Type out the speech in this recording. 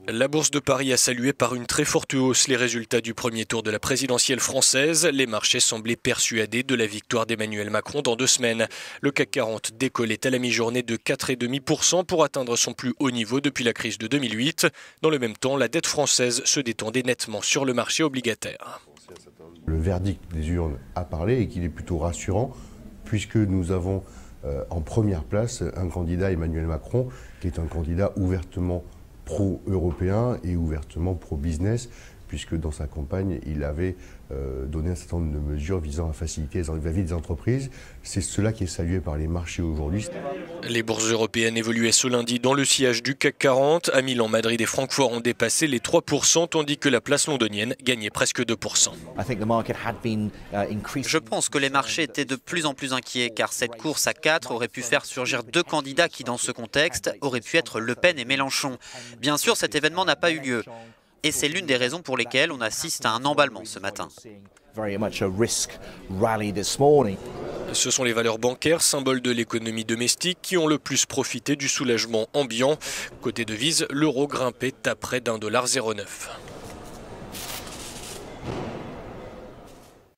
La Bourse de Paris a salué par une très forte hausse les résultats du premier tour de la présidentielle française. Les marchés semblaient persuadés de la victoire d'Emmanuel Macron dans 2 semaines. Le CAC 40 décollait à la mi-journée de 4,5% pour atteindre son plus haut niveau depuis la crise de 2008. Dans le même temps, la dette française se détendait nettement sur le marché obligataire. Le verdict des urnes a parlé et qu'il est plutôt rassurant puisque nous avons en première place un candidat, Emmanuel Macron, qui est un candidat ouvertement pro-européen et ouvertement pro-business, puisque dans sa campagne, il avait donné un certain nombre de mesures visant à faciliter la vie des entreprises. C'est cela qui est salué par les marchés aujourd'hui. Les bourses européennes évoluaient ce lundi dans le sillage du CAC 40. À Milan, Madrid et Francfort ont dépassé les 3%, tandis que la place londonienne gagnait presque 2%. Je pense que les marchés étaient de plus en plus inquiets, car cette course à 4 aurait pu faire surgir 2 candidats qui, dans ce contexte, auraient pu être Le Pen et Mélenchon. Bien sûr, cet événement n'a pas eu lieu. Et c'est l'une des raisons pour lesquelles on assiste à un emballement ce matin. Ce sont les valeurs bancaires, symboles de l'économie domestique, qui ont le plus profité du soulagement ambiant. Côté devise, l'euro grimpait à près d'1,09 $.